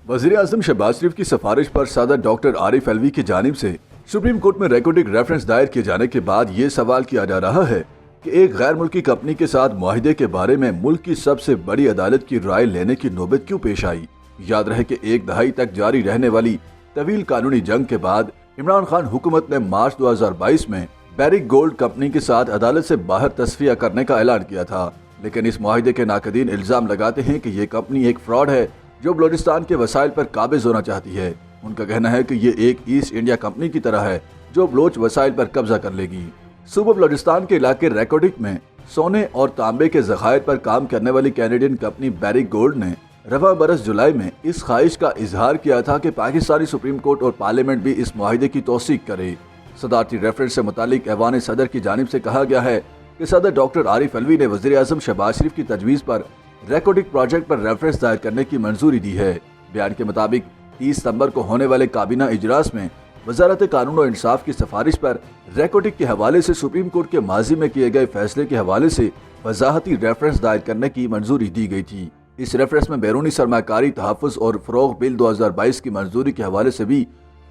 वज़ीर आज़म शहबाज शरीफ की सिफारिश पर सदर डॉक्टर आरिफ अलवी की जानिब से सुप्रीम कोर्ट में रिकॉर्डिंग रेफरेंस दायर किए जाने के बाद ये सवाल किया जा रहा है कि एक गैर मुल्की कंपनी के साथ मुआहिदे के बारे में मुल्क की सबसे बड़ी अदालत की राय लेने की नौबत क्यों पेश आई। याद रहे कि एक दहाई तक जारी रहने वाली तवील कानूनी जंग के बाद इमरान खान हुकूमत ने मार्च 2022 में बैरिक गोल्ड कंपनी के साथ अदालत से बाहर तस्फिया करने का ऐलान किया था, लेकिन इस मुआहिदे के नाकदीन इल्जाम लगाते हैं कि ये कंपनी एक फ्रॉड है जो बलूचिस्तान के वसाइल पर काबिज होना चाहती है। उनका कहना है कि ये एक ईस्ट इंडिया कंपनी की तरह है जो बलोच वसाइल पर कब्जा कर लेगी। सूबा बलूचिस्तान के इलाके रेकोडिक में सोने और तांबे के ज़खायर पर काम करने वाली कैनेडियन कंपनी बैरिक गोल्ड ने रवा बरस जुलाई में इस ख्वाहिश का इजहार किया था कि पाकिस्तानी सुप्रीम कोर्ट और पार्लियामेंट भी इस मुआहिदे की तौसीक करे। सदारती रेफरेंस से मुतालिक ऐवान सदर की जानिब से कहा गया है कि सदर डॉक्टर आरिफ अलवी ने वज़ीर आज़म शहबाज शरीफ की तजवीज़ पर रेकोडिक प्रोजेक्ट पर रेफरेंस दायर करने की मंजूरी दी है। बयान के मुताबिक 30 सितंबर को होने वाले काबीना इजलास में वजारत कानून और इंसाफ की सिफारिश पर रेकोडिक के हवाले से सुप्रीम कोर्ट के माजी में किए गए फैसले के हवाले से वजाहती रेफरेंस दायर करने की मंजूरी दी गई थी। इस रेफरेंस में बैरूनी सरमाकारी तहफ़्फ़ुज़ और फ़रोग़ बिल 2022 की मंजूरी के हवाले से भी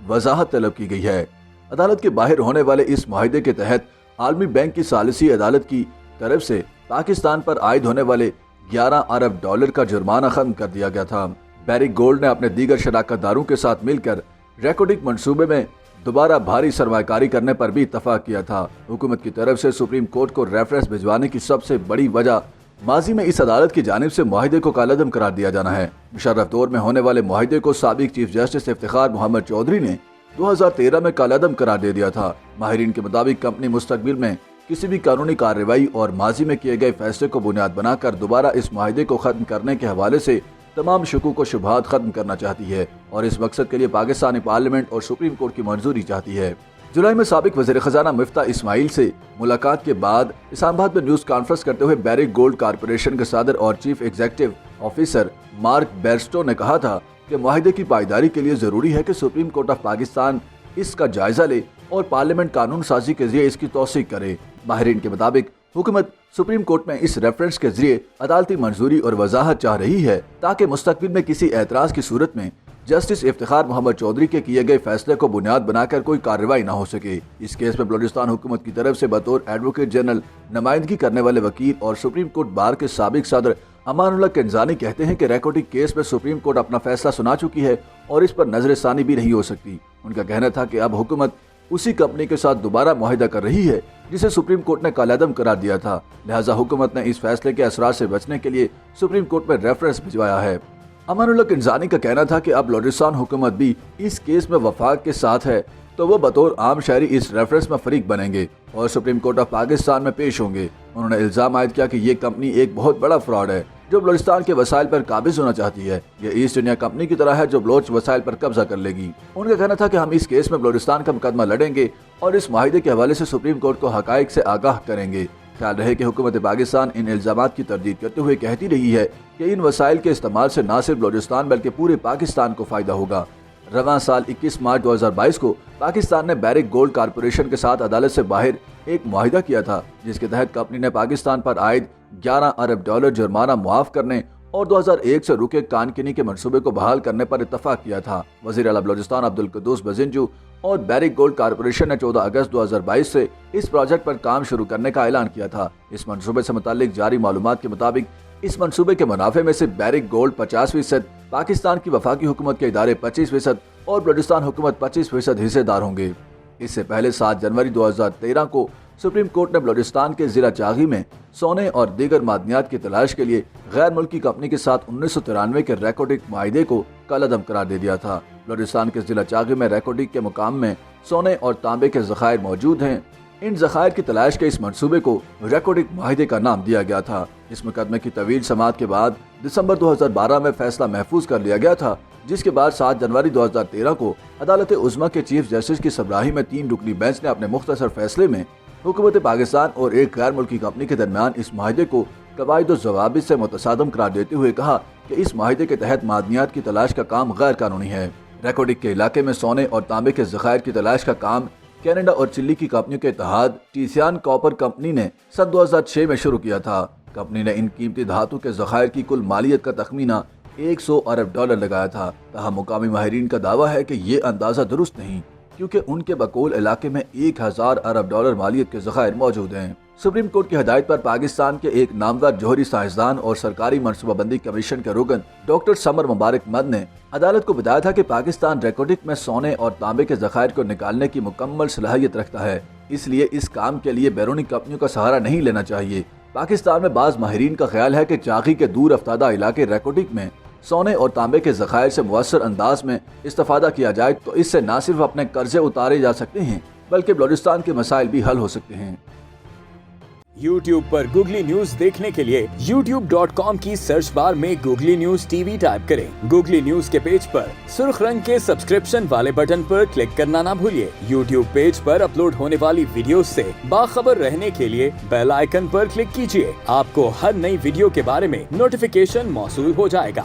वजाहत तलब की गई है। अदालत के बाहर होने वाले इस मुआहिदे के तहत आलमी बैंक की सालिसी अदालत की तरफ से पाकिस्तान पर आयद होने वाले 11 अरब डॉलर का जुर्माना खत्म कर दिया गया था। बैरिक गोल्ड ने अपने दीगर शराकतदारों के साथ मिलकर रेकोडिक मंसूबे में दोबारा भारी सरमाकारी करने पर भी इत्तफाक किया था। हुकूमत की तरफ से सुप्रीम कोर्ट को रेफरेंस भिजवाने की सबसे बड़ी वजह माजी में इस अदालत की जानिब से मुआहिदे को कालअदम करार दिया जाना है। मुशर्रफ दौर में होने वाले मुआहिदे को साबिक चीफ जस्टिस इफ्तिखार मोहम्मद चौधरी ने 2013 में कालअदम करार दे दिया था। माहिरीन के मुताबिक कंपनी मुस्तकबिल में किसी भी कानूनी कार्रवाई और माजी में किए गए फैसले को बुनियाद बनाकर दोबारा इस मुआहिदे को खत्म करने के हवाले से तमाम शकूक व शुबहात खत्म करना चाहती है और इस मकसद के लिए पाकिस्तानी पार्लियामेंट और सुप्रीम कोर्ट की मंजूरी चाहती है। जुलाई में साबिक वज़ीर ख़जाना मिफ्ता इस्माइल से मुलाकात के बाद इस्लामाबाद में न्यूज़ कॉन्फ्रेंस करते हुए बैरिक गोल्ड कारपोरेशन के सदर और chief executive officer mark Bairstow ने कहा था कि मुआहिदे की पायदारी के लिए ज़रूरी है कि सुप्रीम कोर्ट ऑफ पाकिस्तान इसका जायजा ले और पार्लियामेंट कानून साजी के जरिए इसकी तौसीक करे। माहिरीन के मुताबिक हुकूमत सुप्रीम कोर्ट में इस रेफरेंस के जरिए अदालती मंजूरी और वजाहत चाह रही है ताकि मुस्तकबिल में किसी एतराज़ की सूरत में जस्टिस इफ्तिखार मोहम्मद चौधरी के किए गए फैसले को बुनियाद बनाकर कोई कार्रवाई न हो सके। इस केस में बलूचिस्तान हुकूमत की तरफ से बतौर एडवोकेट जनरल नुमाइंदगी करने वाले वकील और सुप्रीम कोर्ट बार के साबिक सदर अमानुल्लाह किंजानी कहते हैं कि रेकोडिक केस में सुप्रीम कोर्ट अपना फैसला सुना चुकी है और इस पर नजरसानी भी नहीं हो सकती। उनका कहना था कि अब हुकूमत उसी कंपनी के साथ दोबारा मुआहिदा कर रही है जिसे सुप्रीम कोर्ट ने कालअदम करार दिया था, लिहाजा हुकूमत ने इस फैसले के असरार से बचने के लिए सुप्रीम कोर्ट में रेफरेंस भिजवाया है। अमानुल्लाह किंजानी का कहना था कि अब बलूचिस्तान हुकूमत भी इस केस में वफाक के साथ है तो वो बतौर आम शहरी इस रेफरेंस में फरीक बनेंगे और सुप्रीम कोर्ट ऑफ पाकिस्तान में पेश होंगे। उन्होंने इल्जाम आयद किया कि ये कंपनी एक बहुत बड़ा फ्रॉड है जो बलूचिस्तान के वसाइल पर काबिज होना चाहती है। ये ईस्ट इंडिया कंपनी की तरह है जो बलोच वसाइल पर कब्जा कर लेगी। उनका कहना था कि हम इस केस में बलूचिस्तान का मुकदमा लड़ेंगे और इस मुआहिदे के हवाले से सुप्रीम कोर्ट को हकाइक से आगाह करेंगे। ख्याल रहे कि हुकूमत पाकिस्तान इन इल्जामात की तरदीद करते हुए कहती रही है कि इन वसाइल के इस्तेमाल से न सिर्फ बलूचिस्तान बल्कि पूरे पाकिस्तान को फायदा होगा। रवां साल 21 मार्च 2022 को पाकिस्तान ने बैरिक गोल्ड कारपोरेशन के साथ अदालत से बाहर एक मुआहिदा किया था जिसके तहत कंपनी ने पाकिस्तान पर आयद 11 अरब डॉलर जुर्माना मुआफ करने और 2001 से रुके कानकिनी के मंसूबे को बहाल करने पर इत्तफाक किया था। वज़ीर आला बलूचिस्तान अब्दुल कुद्दूस बजिंजू और बैरिक गोल्ड कारपोरेशन ने 14 अगस्त 2022 से इस प्रोजेक्ट पर काम शुरू करने का ऐलान किया था। इस मंसूबे से मुताल्लिक जारी मालूमात के मुताबिक इस मंसूबे के मुनाफे में से बैरिक गोल्ड 50%, पाकिस्तान की वफाकी हुकूमत के इदारे 25% और बलूचिस्तान हुकूमत 25% हिस्सेदार होंगे। इससे पहले 7 जनवरी 2013 को सुप्रीम कोर्ट ने बलूचिस्तान के जिला चागी में सोने और दीगर मादनियात की तलाश के लिए गैर मुल्की कंपनी के साथ 1993 के रेकोडिक मुआहिदे को कालअदम करार दे दिया था। बलूचिस्तान के जिला चागी में रेकोडिक के मुकाम में सोने और तांबे के ज़खायर मौजूद हैं। इन ज़खायर की तलाश के इस मंसूबे को रेकोडिक मुआहिदे का नाम दिया गया था। इस मुकदमे की तवील समाअत के बाद दिसंबर 2012 में फैसला महफूज कर लिया गया था, जिसके बाद 7 जनवरी 2013 को अदालत उज़्मा के चीफ जस्टिस की सरबराही में 3 रुकनी बेंच ने अपने मुख्तसर फैसले में हुकूमत पाकिस्तान और एक गैर मुल्की कंपनी के दरमियान इस मुआहिदे को कवायद व ज़वाबित से मुतसादम करार देते हुए कहा कि इस मुआहिदे के तहत मादनियात की तलाश का काम गैर कानूनी है। रेकोडिक के इलाके में सोने और तांबे के ज़खायर की तलाश का काम कनाडा और चिली की कंपनियों के इत्तेहाद टीसियान कॉपर कंपनी ने सन 2006 में शुरू किया था। कंपनी ने इन कीमती धातु के ज़खायर की कुल मालियत का तखमीना 100 अरब डॉलर लगाया था। तاہم مقامی ماہرین کا دعویٰ ہے کہ یہ اندازہ درست نہیں، کیونکہ ان کے بقول علاقے میں 1000 ارب ڈالر مالیت کے ذخائر موجود ہیں۔ سپریم کورٹ کی ہدایت پر پاکستان کے ایک نامور جوہری سائنسدان اور سرکاری منصوبہ بندی کمیشن کے رکن ڈاکٹر سمر مبارک مد نے عدالت کو بتایا تھا کہ پاکستان ریکارڈک میں سونے اور تانبے کے ذخائر کو نکالنے کی مکمل صلاحیت رکھتا ہے، اس لیے اس کام کے لیے بیرونی کمپنیوں کا سہارا نہیں لینا چاہیے۔ پاکستان میں بعض ماہرین کا خیال ہے کہ چاغی کے دور افتادہ علاقے ریکارڈک میں سونے اور تانبے کے ذخائر سے مؤثر انداز میں استفادہ کیا جائے تو اس سے نہ صرف اپنے قرضے اتارے جا سکتے ہیں بلکہ بلوچستان کے مسائل بھی حل ہو سکتے ہیں۔ YouTube پر گوگلی نیوز دیکھنے کے لیے youtube.com کی سرچ بار میں googly news T V type کریں۔ گوگلی نیوز کے پیج پر سرخ رنگ کے سبسکرپشن والے بٹن پر کلک کرنا نہ بھولیے۔ YouTube پیج پر اپلوڈ ہونے والی ویڈیوز سے باخبر رہنے کے لیے بیل آئیکن پر کلک کیجیے۔ آپ کو ہر نئی ویڈیو کے بارے میں نوٹیفیکیشن موصول ہو جائے گا۔